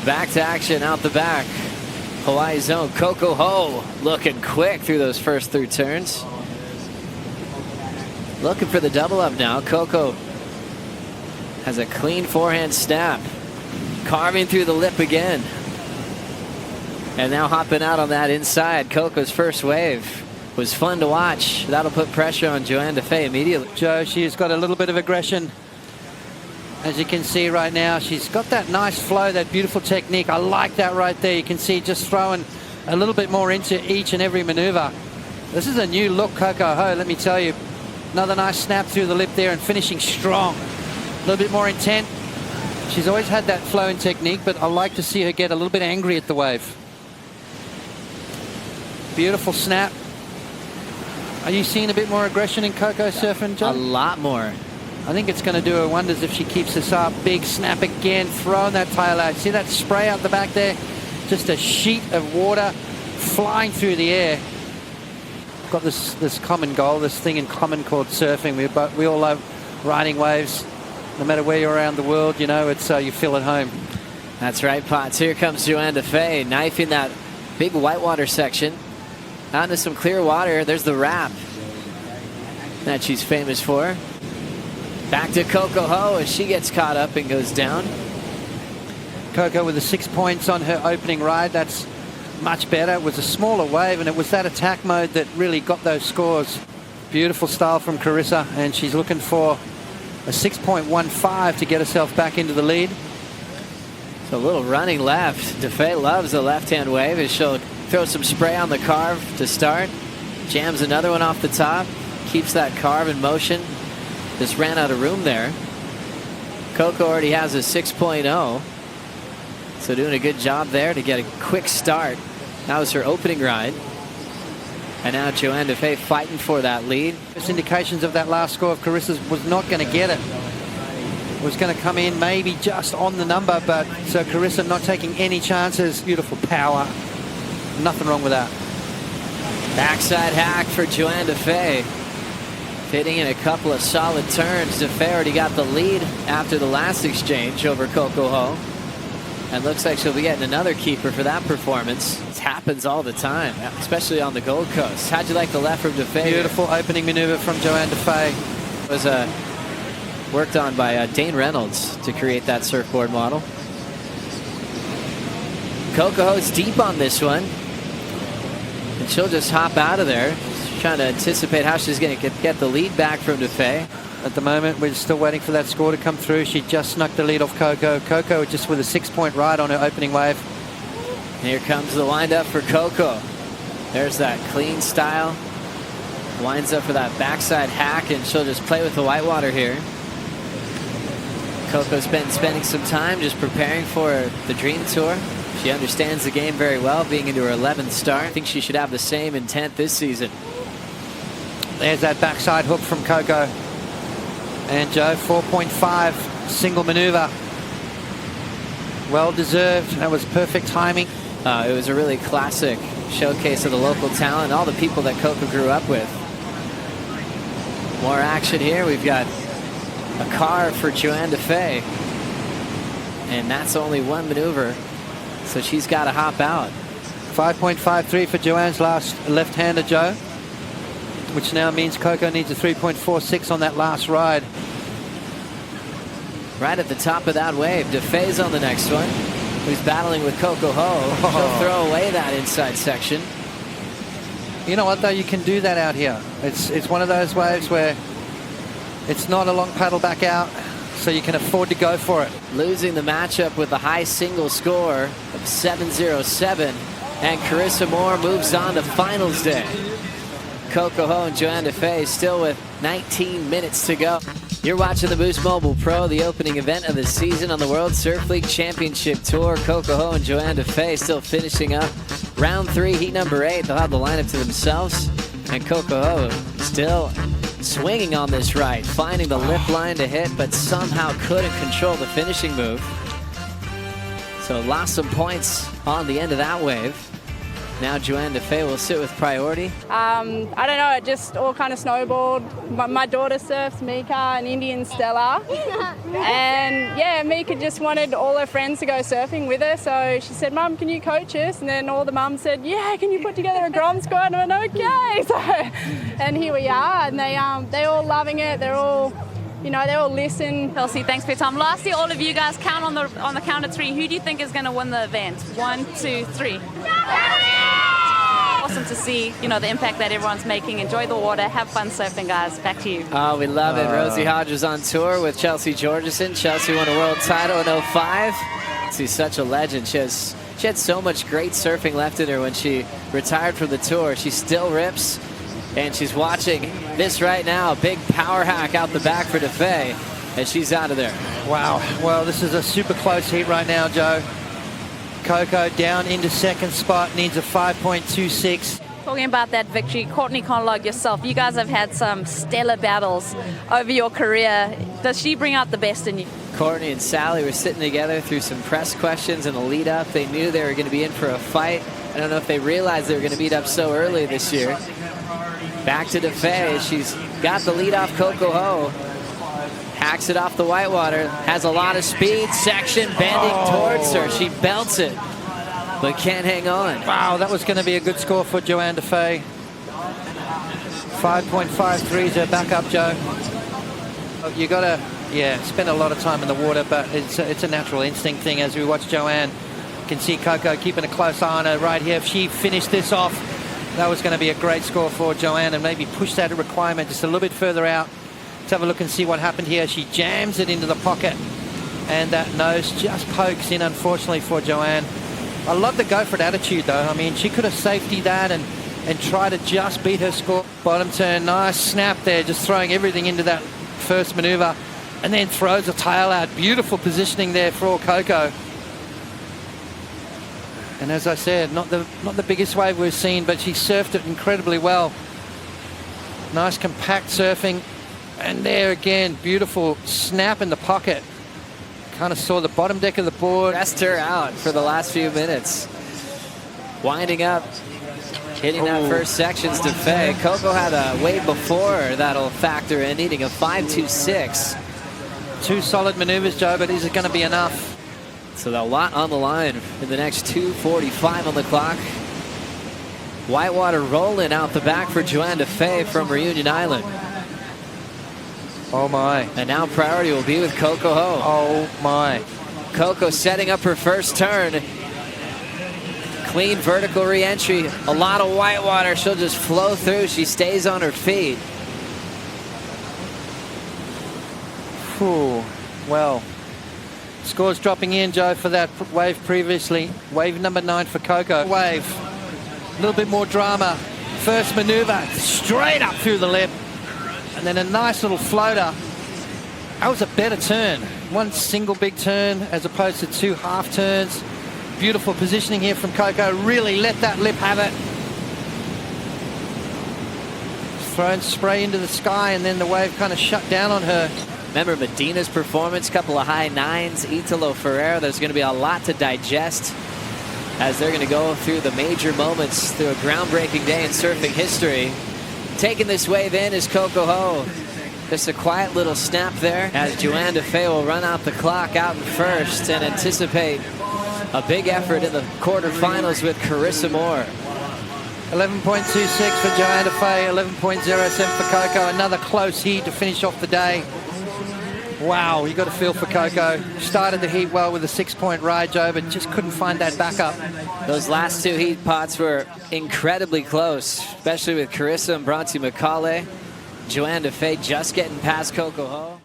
Back to action out the back. Hawaii zone. Coco Ho looking quick through those first 3 turns. Looking for the double up now. Coco has a clean forehand snap. Carving through the lip again. And now hopping out on that inside. Coco's first wave was fun to watch. That'll put pressure on Joanne Defay immediately. Joe, she's got a little bit of aggression. As you can see right now, she's got that nice flow, that beautiful technique. I like that right there. You can see just throwing a little bit more into each and every maneuver. This is a new look, Coco Ho, let me tell you. Another nice snap through the lip there and finishing strong. A little bit more intent. She's always had that flow and technique, but I like to see her get a little bit angry at the wave. Beautiful snap. Are you seeing a bit more aggression in Coco surfing, John? A lot more. I think it's going to do her wonders if she keeps this up. Big snap again, throwing that tail out. See that spray out the back there? Just a sheet of water flying through the air. Got this common goal, this thing in common called surfing. We all love riding waves. No matter where you're around the world, you know, it's you feel at home. That's right, Potts. Here comes Joanne Defay, knifing that big whitewater section. Out into some clear water. There's the wrap that she's famous for. Back to Coco Ho as she gets caught up and goes down. Coco with the 6 points on her opening ride. That's much better. It was a smaller wave, and it was that attack mode that really got those scores. Beautiful style from Carissa, and she's looking for a 6.15 to get herself back into the lead. So a little running left. Defay loves the left-hand wave as she'll throw some spray on the carve to start. Jams another one off the top. Keeps that carve in motion. Just ran out of room there. Coco already has a 6.0. So doing a good job there to get a quick start. That was her opening ride. And now Joanne Defay fighting for that lead. First indications of that last score of Carissa's was not going to get it. Was going to come in maybe just on the number, but so Carissa not taking any chances. Beautiful power. Nothing wrong with that. Backside hack for Joanne Defay. Hitting in a couple of solid turns. Defay already got the lead after the last exchange over Coco Ho. And looks like she'll be getting another keeper for that performance. It happens all the time, especially on the Gold Coast. How'd you like the left from Defay? Beautiful opening maneuver from Joanne Defay. It was worked on by Dane Reynolds to create that surfboard model. Coco Ho's deep on this one. And she'll just hop out of there. She's trying to anticipate how she's going to get the lead back from Defay. At the moment, we're still waiting for that score to come through. She just snuck the lead off Coco. Coco just with a 6-point ride on her opening wave. Here comes the windup for Coco. There's that clean style. Winds up for that backside hack, and she'll just play with the whitewater here. Coco's been spending some time just preparing for the Dream Tour. She understands the game very well, being into her 11th start. I think she should have the same intent this season. There's that backside hook from Coco. And Joe, 4.5 single maneuver. Well deserved. That was perfect timing. It was a really classic showcase of the local talent, all the people that Coco grew up with. More action here. We've got a carve for Joanne Defay. And that's only one maneuver. So she's got to hop out. 5.53 for Joanne's last left-hander, Joe. Which now means Coco needs a 3.46 on that last ride. Right at the top of that wave. Defay's on the next one. Who's battling with Coco Ho. She'll throw away that inside section. You know what, though? You can do that out here. It's one of those waves where it's not a long paddle back out, so you can afford to go for it. Losing the matchup with a high single score of 7.07. And Carissa Moore moves on to finals day. Coco Ho and Joanne Defay still with 19 minutes to go. You're watching the Boost Mobile Pro, the opening event of the season on the World Surf League Championship Tour. Coco Ho and Joanne Defay still finishing up round 3, heat number 8. They'll have the lineup to themselves. And Coco Ho still swinging on this right, finding the lip line to hit, but somehow couldn't control the finishing move. So lost some points on the end of that wave. Now Joanne Defay will sit with priority. I don't know, it just all kind of snowballed. My daughter surfs Mika and Indian Stella. And yeah, Mika just wanted all her friends to go surfing with her. So she said, Mum, can you coach us? And then all the mums said, yeah, can you put together a Grom squad? And I went, okay. So, and here we are. And they're all loving it. They're all, you know, they all listen. Kelsey, thanks for your time. Lastly, all of you guys, count on the count of 3. Who do you think is going to win the event? 1, 2, 3. Awesome to see, you know, the impact that everyone's making. Enjoy the water. Have fun surfing, guys. Back to you. Oh, we love it. Rosie Hodges on tour with Chelsea Georgeson. Chelsea won a world title in 05. She's such a legend. She had so much great surfing left in her when she retired from the tour. She still rips, and she's watching this right now. Big power hack out the back for Defay, and she's out of there. Wow. Well, this is a super close heat right now, Joe. Coco down into second spot, needs a 5.26. Talking about that victory, Courtney Conlog, yourself, you guys have had some stellar battles over your career. Does she bring out the best in you? Courtney and Sally were sitting together through some press questions in the lead up. They knew they were going to be in for a fight. I don't know if they realized they were going to meet up so early this year. Back to Defay. She's got the lead off Coco Ho. Hacks it off the whitewater. Has a lot of speed. Section bending towards her. She belts it, but can't hang on. Wow, that was going to be a good score for Joanne Defay. 5.53 is her backup, Joe. You got to, spend a lot of time in the water, but it's a natural instinct thing. As we watch Joanne, you can see Coco keeping a close eye on her right here. If she finished this off, that was going to be a great score for Joanne, and maybe push that requirement just a little bit further out. Let's have a look and see what happened here. She jams it into the pocket, and that nose just pokes in, unfortunately, for Joanne. I love the go for it attitude, though. I mean, she could have safetied that and try to just beat her score. Bottom turn, nice snap there, just throwing everything into that first maneuver, and then throws a tail out. Beautiful positioning there for Coco. And as I said, not the biggest wave we've seen, but she surfed it incredibly well. Nice compact surfing. And there again, beautiful snap in the pocket. Kind of saw the bottom deck of the board. Pressed her out for the last few minutes. Winding up, hitting that first section's Defay. Coco had a wave before that'll factor in, needing a 5.26. 2 solid maneuvers, Joe, but is it going to be enough? So a lot on the line in the next 2:45 on the clock. Whitewater rolling out the back for Joanne Defay from Reunion Island. Oh my. And now priority will be with Coco Ho. Oh my. Coco setting up her first turn. Clean vertical re-entry. A lot of whitewater. She'll just flow through. She stays on her feet. Whew. Well, scores dropping in, Joe, for that wave previously. Wave number 9 for Coco. Wave. A little bit more drama. First maneuver, straight up through the lip. And then a nice little floater. That was a better turn. One single big turn as opposed to 2 half turns. Beautiful positioning here from Coco. Really let that lip have it. Thrown spray into the sky, and then the wave kind of shut down on her. Remember Medina's performance, couple of high 9s. Italo Ferreira, there's going to be a lot to digest as they're going to go through the major moments through a groundbreaking day in surfing history. Taking this wave in is Coco Ho. Just a quiet little snap there as Joanne Defay will run out the clock out in first and anticipate a big effort in the quarterfinals with Carissa Moore. 11.26 for Joanne Defay, 11.07 for Coco. Another close heat to finish off the day. Wow, you got a feel for Coco. Started the heat well with a 6-point ride, Joe, but just couldn't find that backup. Those last 2 heat pots were incredibly close, especially with Carissa and Bronte McCauley. Joanne Defay just getting past Coco Ho.